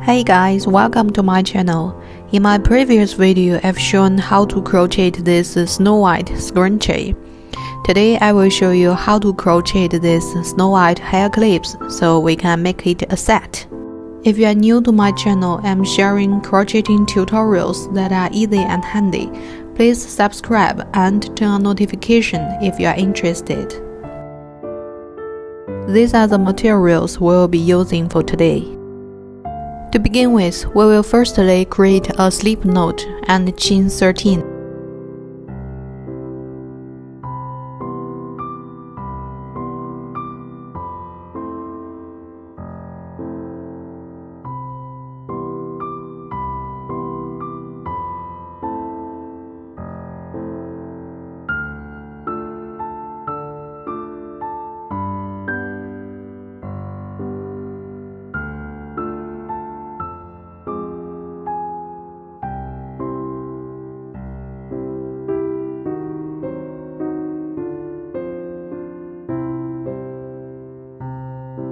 Hey guys, welcome to my channel. In my previous video, I've shown how to crochet this Snow White scrunchie. Today I will show you how to crochet this Snow White hair clips so we can make it a set. If you are new to my channel, I'm sharing crocheting tutorials that are easy and handy. Please subscribe and turn on notification if you are interested. These are the materials we will be using for today. To begin with, we will firstly create a slip knot and chain 13.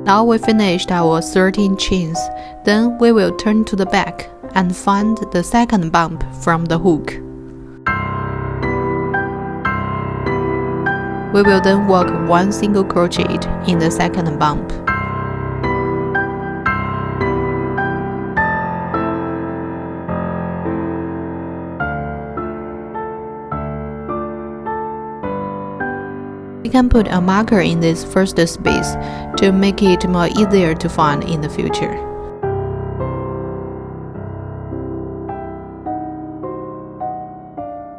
Now we finished our 13 chains, then we will turn to the back and find the second bump from the hook. We will then work one single crochet in the second bump. We can put a marker in this first space to make it more easier to find in the future.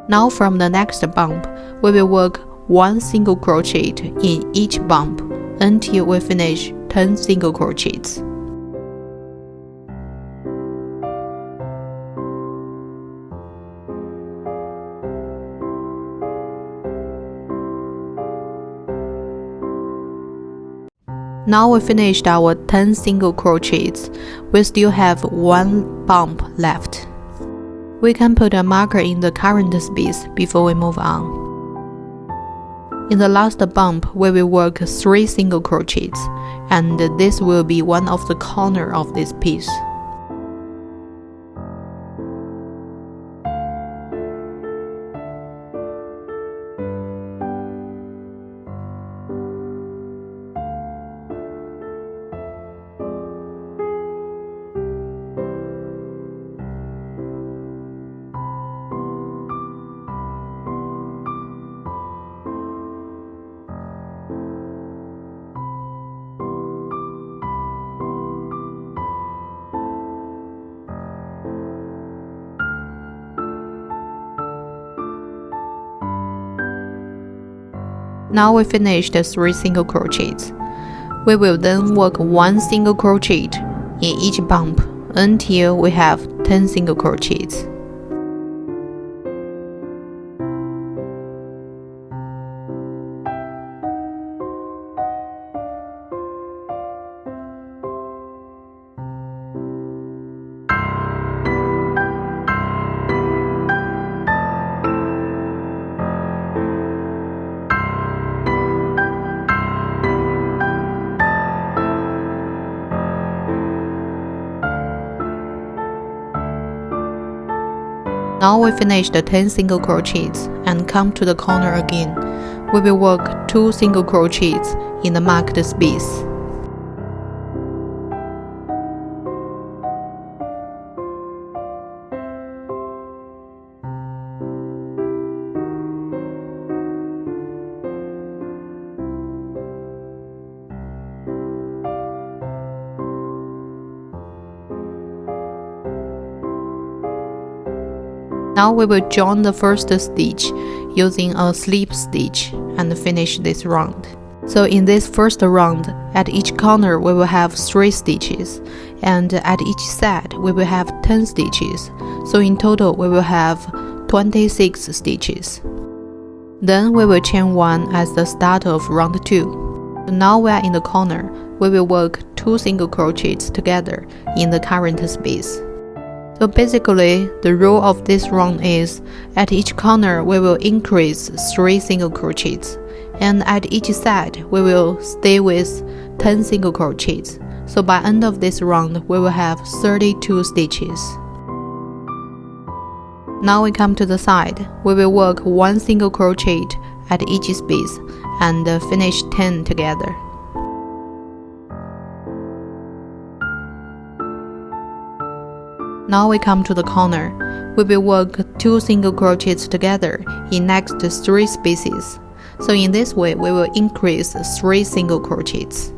Now from the next bump, we will work one single crochet in each bump until we finish 10 single crochets. Now we finished our 10 single crochets. We still have one bump left. We can put a marker in the current space before we move on. In the last bump, we will work 3 single crochets, and this will be one of the corners of this piece. Now we finished 3 single crochets. We will then work one single crochet in each bump until we have 10 single crochets. Now we finished the 10 single crochets and come to the corner again. We will work 2 single crochets in the marked space. Now we will join the first stitch using a slip stitch and finish this round. So in this first round, at each corner we will have 3 stitches, and at each side we will have 10 stitches. So in total we will have 26 stitches. Then we will chain 1 as the start of round 2. Now we are in the corner, we will work 2 single crochets together in the current space. So basically, the rule of this round is, at each corner we will increase 3 single crochets, and at each side we will stay with 10 single crochets. So by end of this round, we will have 32 stitches. Now we come to the side. We will work 1 single crochet at each space and finish 10 together. Now we come to the corner. We will work 2 single crochets together in next 3 spaces. So in this way, we will increase 3 single crochets.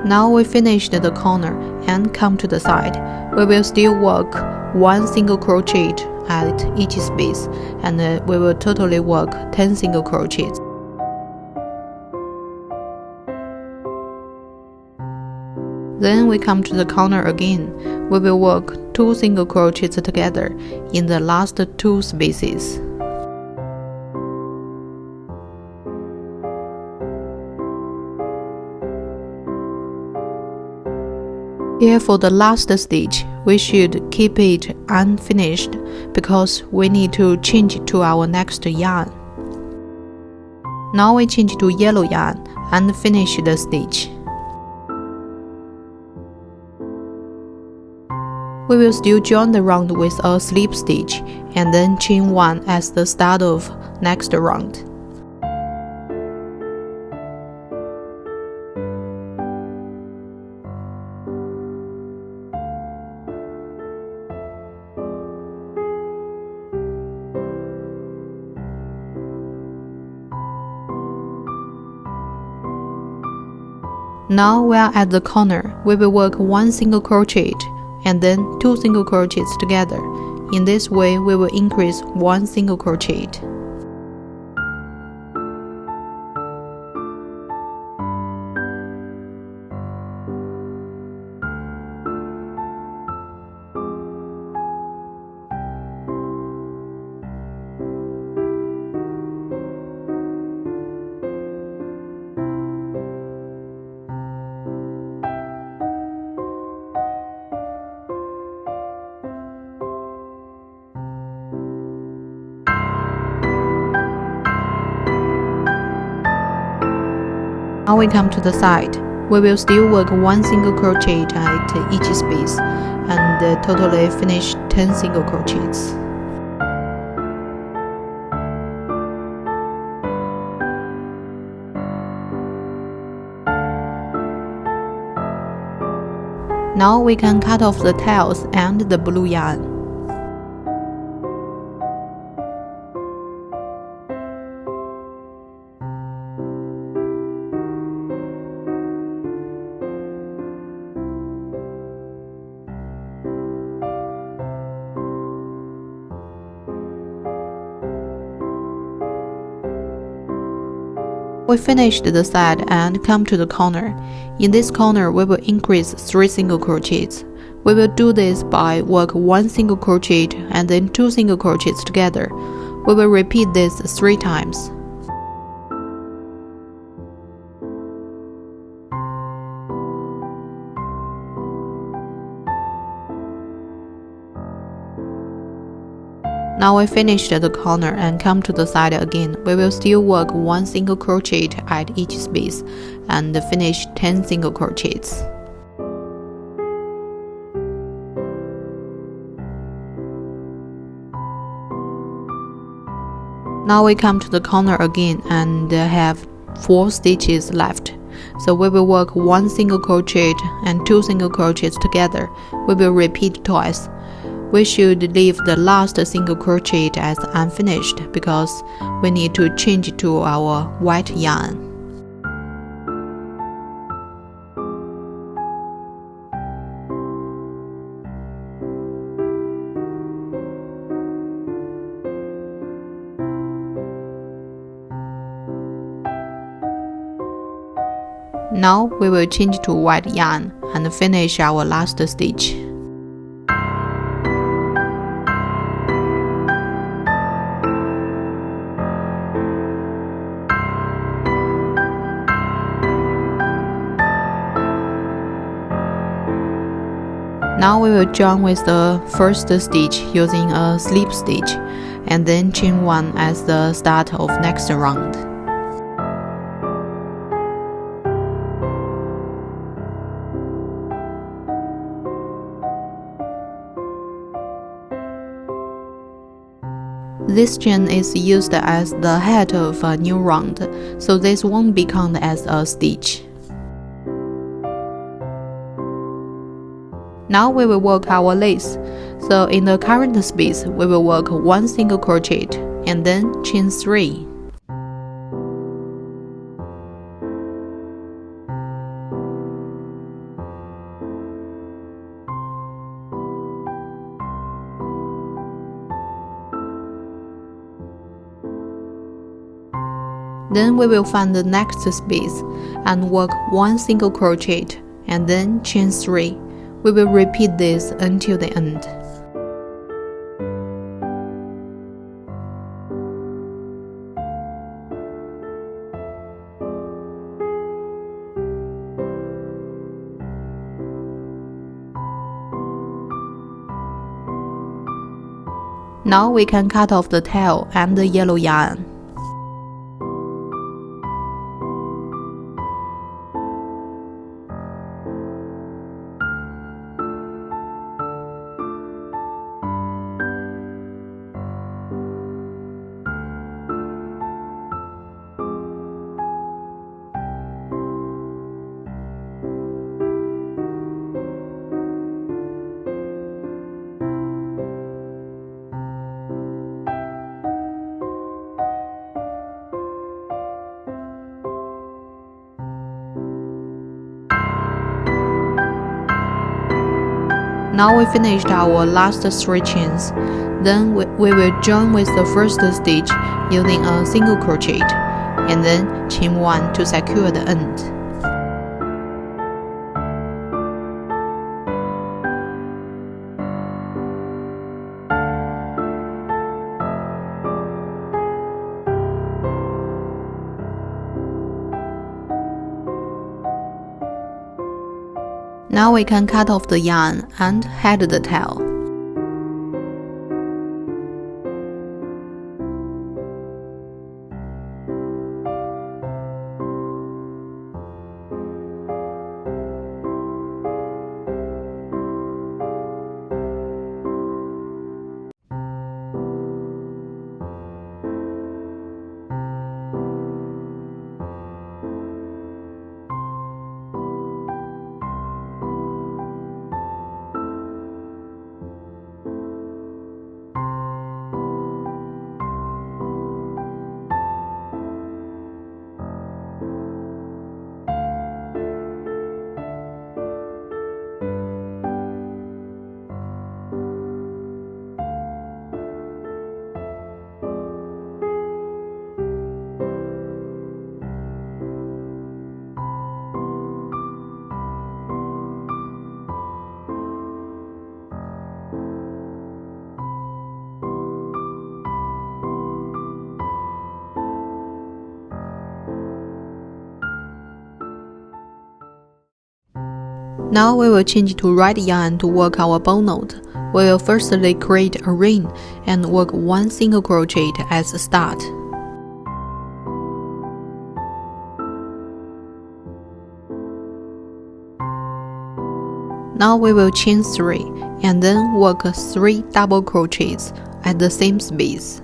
Now we finished the corner and come to the side. We will still work 1 single crochet at each space, and we will totally work 10 single crochets. Then we come to the corner again. We will work 2 single crochets together in the last 2 spaces. Here for the last stitch, we should keep it unfinished because we need to change it to our next yarn. Now we change to yellow yarn and finish the stitch. We will still join the round with a slip stitch and then chain 1 as the start of next round. Now we are at the corner. We will work 1 single crochet and then 2 single crochets together. In this way, we will increase 1 single crochet. Now we come to the side. We will still work 1 single crochet at each space and totally finish 10 single crochets. Now we can cut off the tails and the blue yarn. We finished the side and come to the corner. In this corner, we will increase 3 single crochets. We will do this by work 1 single crochet and then 2 single crochets together. We will repeat this 3 times. Now we finished the corner and come to the side again. We will still work 1 single crochet at each space and finish 10 single crochets. Now we come to the corner again and have 4 stitches left. So we will work 1 single crochet and 2 single crochets together. We will repeat twice. We should leave the last single crochet as unfinished because we need to change it to our white yarn. Now we will change to white yarn and finish our last stitch. Now we will join with the first stitch using a slip stitch, and then chain 1 as the start of next round. This chain is used as the head of a new round, so this won't be counted as a stitch. Now we will work our lace. So in the current space, we will work 1 single crochet and then chain 3. Then we will find the next space and work 1 single crochet and then chain 3. We will repeat this until the end. Now we can cut off the tail and the yellow yarn. Now we finished our last 3 chains. Then we will join with the first stitch using a single crochet, and then chain 1 to secure the end. Now we can cut off the yarn and head the tail. Now we will change to red yarn to work our bowknot. We will firstly create a ring and work 1 single crochet as a start. Now we will chain 3 and then work 3 double crochets at the same space.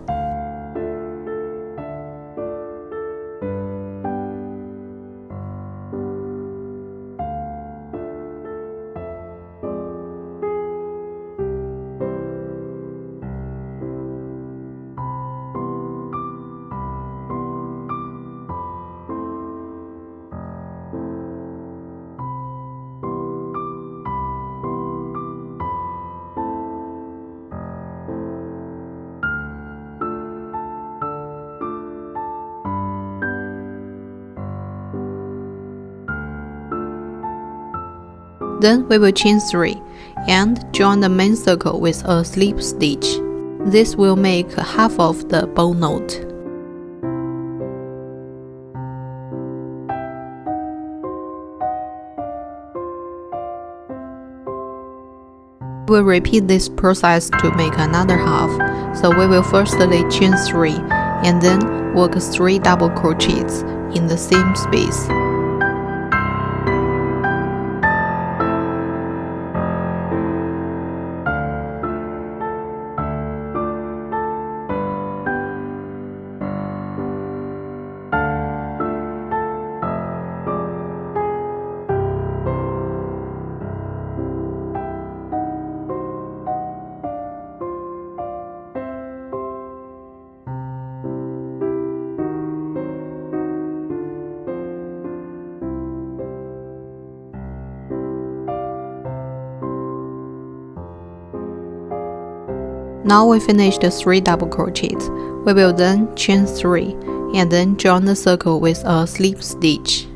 Then we will chain 3 and join the main circle with a slip stitch. This will make half of the bow knot. We'll repeat this process to make another half. So we will firstly chain 3 and then work 3 double crochets in the same space. Now we finished the 3 double crochets. We will then chain 3 and then join the circle with a slip stitch.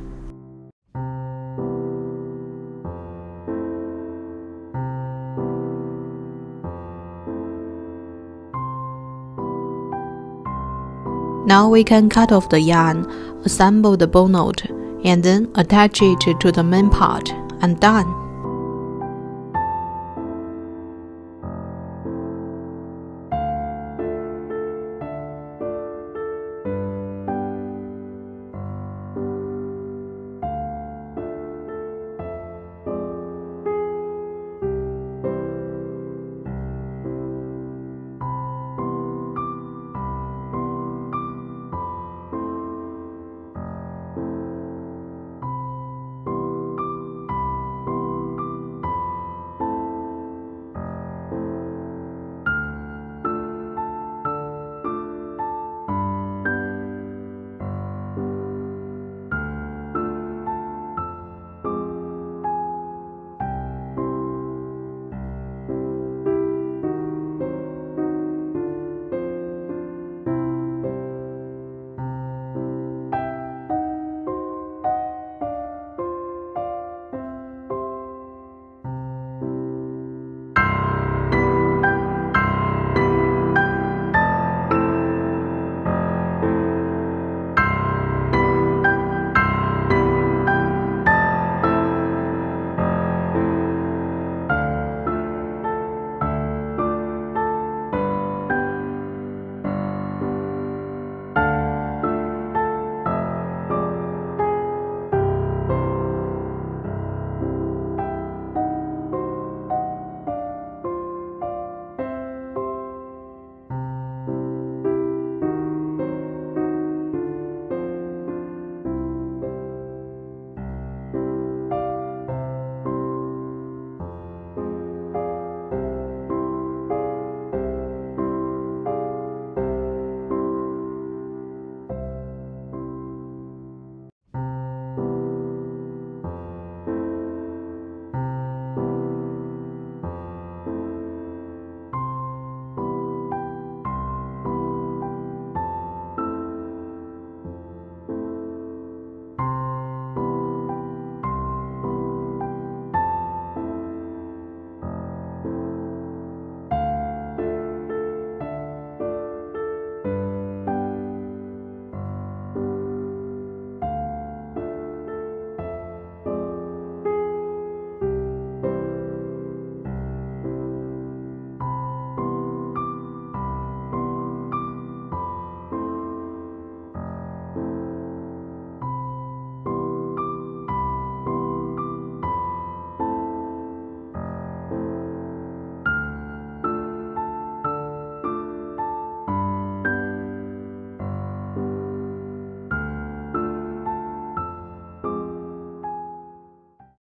Now we can cut off the yarn, assemble the bow knot, and then attach it to the main part, and done.